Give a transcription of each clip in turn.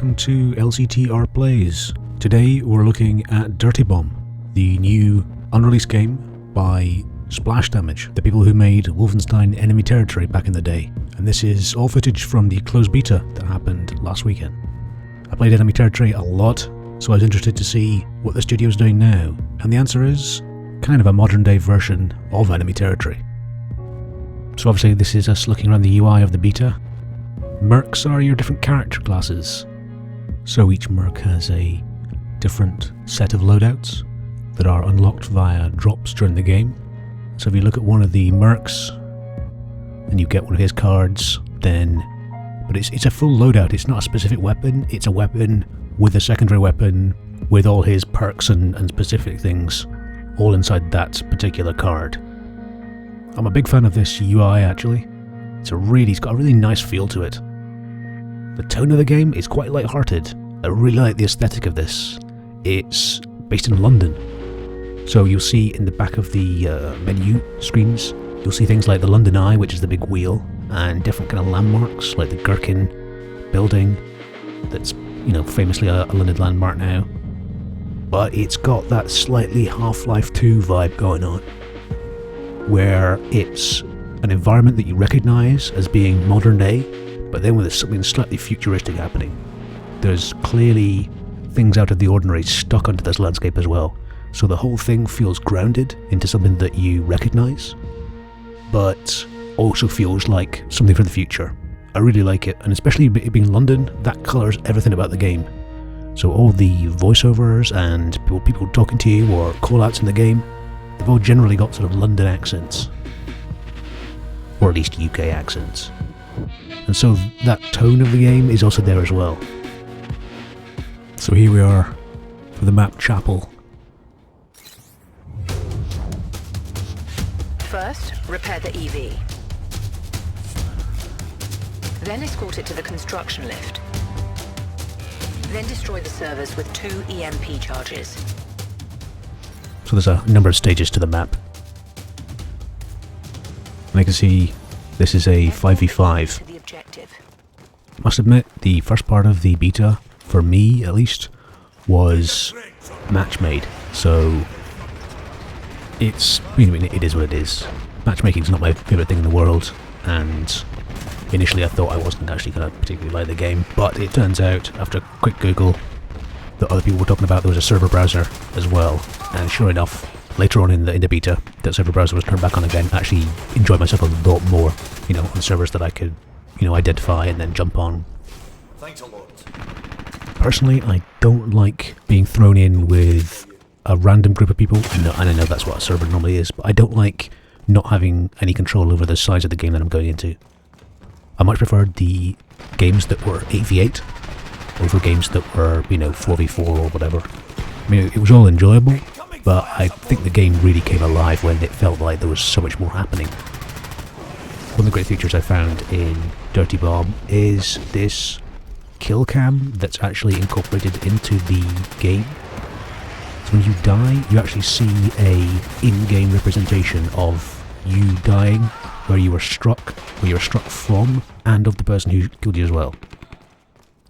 welcome to LCTR Plays. Today we're looking at Dirty Bomb, the new unreleased game by Splash Damage, the people who made Wolfenstein Enemy Territory back in the day. And this is all footage from the closed beta that happened last weekend. I played Enemy Territory a lot, so I was interested to see what the studio's doing now, and the answer is kind of a modern day version of Enemy Territory. So obviously this is us looking around the UI of the beta. Mercs are your different character classes. So each merc has a different set of loadouts that are unlocked via drops during the game. So if you look at one of the mercs and you get one of his cards, then... But it's a full loadout, it's not a specific weapon, it's a weapon with a secondary weapon with all his perks and specific things all inside that particular card. I'm a big fan of this UI actually. It's got a really nice feel to it. The tone of the game is quite light-hearted. I really like the aesthetic of this. It's based in London. So you'll see in the back of the menu screens, you'll see things like the London Eye, which is the big wheel, and different kind of landmarks like the Gherkin building that's, you know, famously a London landmark now. But it's got that slightly Half-Life 2 vibe going on, where it's an environment that you recognise as being modern day, but then with something slightly futuristic happening. There's clearly things out of the ordinary stuck onto this landscape as well, so the whole thing feels grounded into something that you recognise, but also feels like something for the future. I really like it, and especially it being London, that colours everything about the game. So all the voiceovers and people talking to you or call-outs in the game, they've all generally got sort of London accents, or at least UK accents. And so that tone of the game is also there as well. So here we are for the map Chapel. First, repair the EV. Then escort it to the construction lift. Then destroy the servers with 2 EMP charges. So there's a number of stages to the map. And I can see this is a 5v5. Must admit, the first part of the beta, for me at least, was match made. So it's, I mean, it is what it is. Matchmaking's not my favourite thing in the world, and initially I thought I wasn't actually going to particularly like the game, but it turns out, after a quick Google, that other people were talking about there was a server browser as well, and sure enough, later on in the beta, that server browser was turned back on again. I actually enjoyed myself a lot more, you know, on servers that I could, you know, identify and then jump on. Thanks a lot. Personally, I don't like being thrown in with a random group of people, and I know that's what a server normally is, but I don't like not having any control over the size of the game that I'm going into. I much preferred the games that were 8v8 over games that were, you know, 4v4 or whatever. I mean, it was all enjoyable, but I think the game really came alive when it felt like there was so much more happening. One of the great features I found in Dirty Bomb is this kill cam that's actually incorporated into the game. So when you die, you actually see a in-game representation of you dying, where you were struck from, and of the person who killed you as well.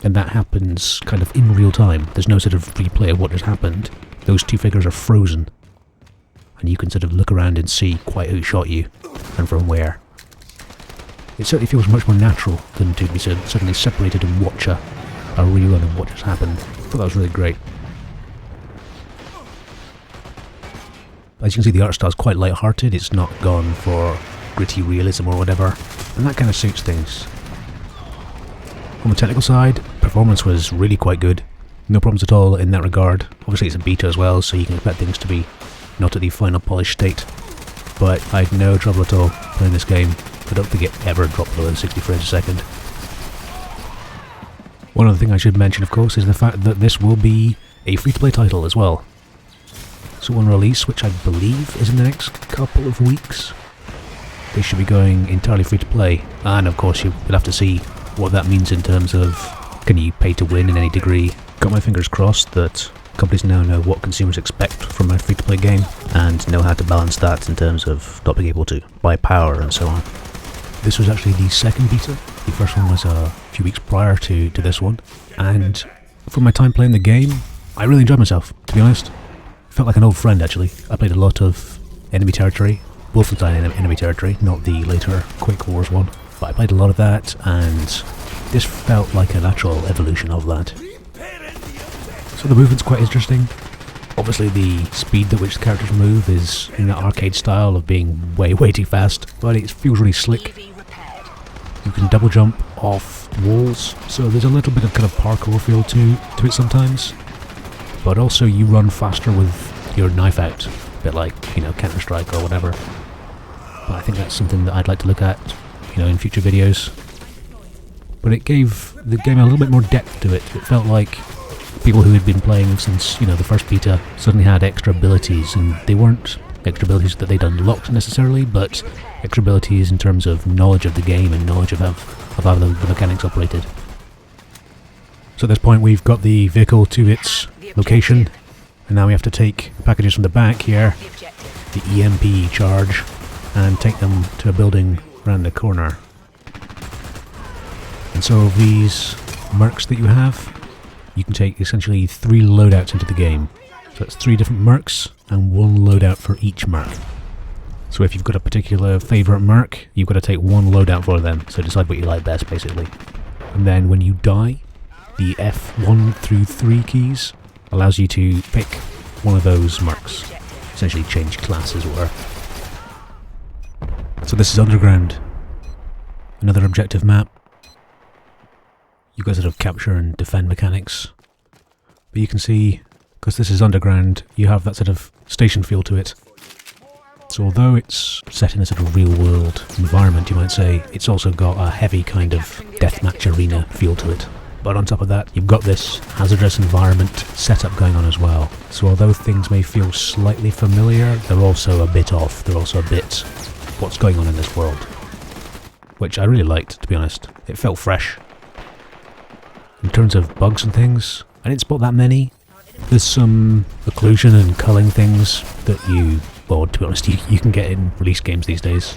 And that happens kind of in real time. There's no sort of replay of what has happened. Those two figures are frozen, and you can sort of look around and see quite who shot you, and from where. It certainly feels much more natural than to be suddenly separated and watch a rerun of what just happened. I thought that was really great. As you can see, the art style is quite light-hearted. It's not gone for gritty realism or whatever, and that kind of suits things. On the technical side, performance was really quite good. No problems at all in that regard. Obviously it's a beta as well, so you can expect things to be not at the final polished state. But I had no trouble at all playing this game. I don't think it ever dropped below 60 frames a second. One other thing I should mention, of course, is the fact that this will be a free-to-play title as well. So on release, which I believe is in the next couple of weeks, they should be going entirely free-to-play. And of course you'll have to see what that means in terms of, can you pay to win in any degree. Got my fingers crossed that companies now know what consumers expect from a free-to-play game and know how to balance that in terms of not being able to buy power and so on. This was actually the second beta. The first one was a few weeks prior to this one, and for my time playing the game, I really enjoyed myself, to be honest. Felt like an old friend, actually. I played a lot of enemy territory, Wolfenstein enemy territory, not the later Quake Wars one, but I played a lot of that, and this felt like a natural evolution of that. So the movement's quite interesting. Obviously the speed at which the characters move is in that arcade style of being way too fast, but it feels really slick. You can double jump off walls, so there's a little bit of kind of parkour feel to it sometimes. But also you run faster with your knife out, a bit like, you know, Counter-Strike or whatever. But I think that's something that I'd like to look at, you know, in future videos. But it gave the game a little bit more depth to it. It felt like people who had been playing since, you know, the first beta suddenly had extra abilities, and they weren't extra abilities that they'd unlocked necessarily, but extra abilities in terms of knowledge of the game and knowledge of how the mechanics operated. So at this point we've got the vehicle to its location, and now we have to take packages from the back here, the EMP charge, and take them to a building around the corner. And so these mercs that you have, you can take essentially 3 loadouts into the game. So it's 3 different mercs and 1 loadout for each merc. So if you've got a particular favourite merc, you've got to take 1 loadout for them, so decide what you like best basically. And then when you die, the F1 through 3 keys allows you to pick one of those mercs, essentially change class as it were. So this is Underground, another objective map. You've got sort of capture and defend mechanics, but you can see, because this is Underground, you have that sort of station feel to it. So although it's set in a sort of real world environment, you might say, it's also got a heavy kind of deathmatch arena feel to it. But on top of that, you've got this hazardous environment setup going on as well. So although things may feel slightly familiar, they're also a bit off. They're also a bit what's going on in this world, which I really liked, to be honest. It felt fresh. In terms of bugs and things, I didn't spot that many. There's some occlusion and culling things that well, to be honest, you can get in release games these days.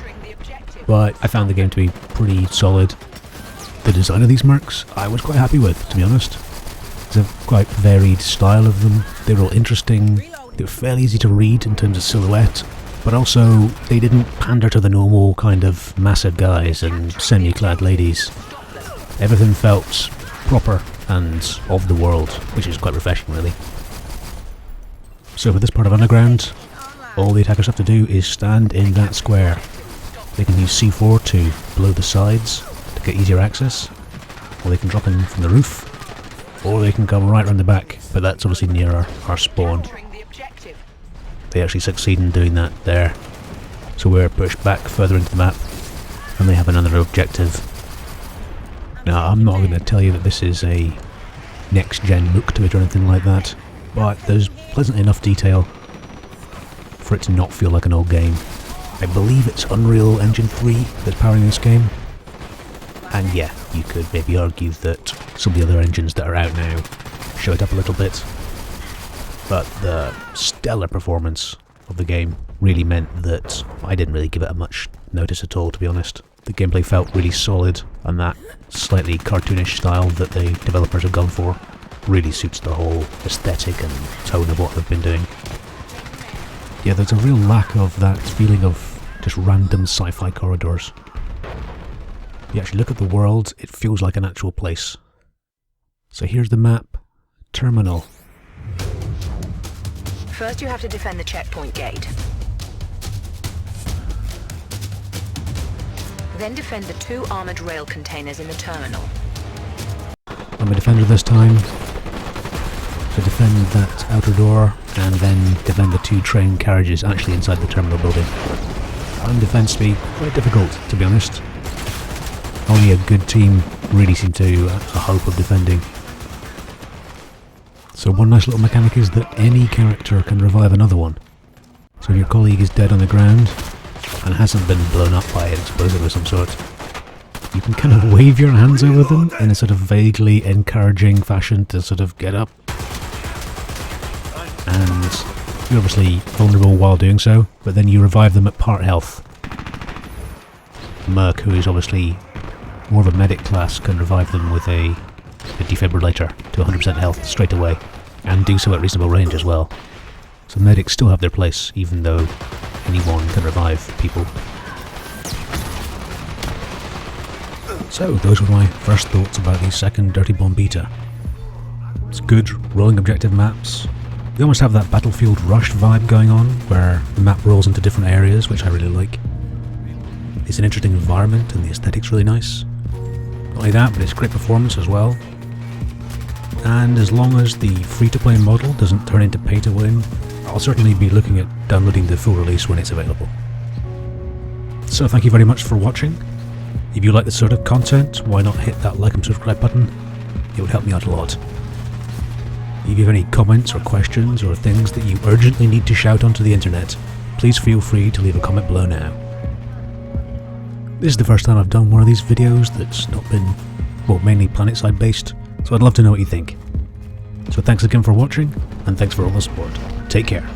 But I found the game to be pretty solid. The design of these mercs, I was quite happy with, to be honest. It's a quite varied style of them. They were all interesting. They were fairly easy to read in terms of silhouette, but also they didn't pander to the normal kind of massive guys and semi-clad ladies. Everything felt proper and of the world, which is quite refreshing really. So for this part of Underground, all the attackers have to do is stand in that square. They can use C4 to blow the sides to get easier access, or they can drop in from the roof, or they can come right around the back, but that's obviously near our spawn. They actually succeed in doing that there, so we're pushed back further into the map, and they have another objective. Now I'm not going to tell you that this is a next gen look to it or anything like that, but there's pleasant enough detail for it to not feel like an old game. I believe it's Unreal Engine 3 that's powering this game, and yeah, you could maybe argue that some of the other engines that are out now show it up a little bit, but the stellar performance of the game really meant that I didn't really give it much notice at all, to be honest. The gameplay felt really solid, and that slightly cartoonish style that the developers have gone for really suits the whole aesthetic and tone of what they've been doing. Yeah, there's a real lack of that feeling of just random sci-fi corridors. You actually look at the world, it feels like an actual place. So here's the map. Terminal. First you have to defend the checkpoint gate. Then defend the 2 armoured rail containers in the terminal. I'm a defender this time. To defend that outer door, and then defend the 2 train carriages actually inside the terminal building. And defence to be quite difficult, to be honest. Only a good team really seem to have a hope of defending. So one nice little mechanic is that any character can revive another one. So if your colleague is dead on the ground, and hasn't been blown up by an explosive of some sort, you can kind of wave your hands over them in a sort of vaguely encouraging fashion to sort of get up. And you're obviously vulnerable while doing so, but then you revive them at part health. Merc, who is obviously more of a medic class can revive them with a defibrillator to 100% health straight away, and do so at reasonable range as well. So medics still have their place, even though anyone can revive people. So those were my first thoughts about the second Dirty Bomb beta. It's good rolling objective maps. They almost have that Battlefield Rush vibe going on, where the map rolls into different areas, which I really like. It's an interesting environment and the aesthetic's really nice. Not only that, but it's great performance as well. And as long as the free-to-play model doesn't turn into pay-to-win, I'll certainly be looking at downloading the full release when it's available. So thank you very much for watching. If you like this sort of content, why not hit that like and subscribe button? It would help me out a lot. If you have any comments or questions or things that you urgently need to shout onto the internet, please feel free to leave a comment below now. This is the first time I've done one of these videos that's not been, well, mainly PlanetSide based, so I'd love to know what you think. So thanks again for watching, and thanks for all the support. Take care.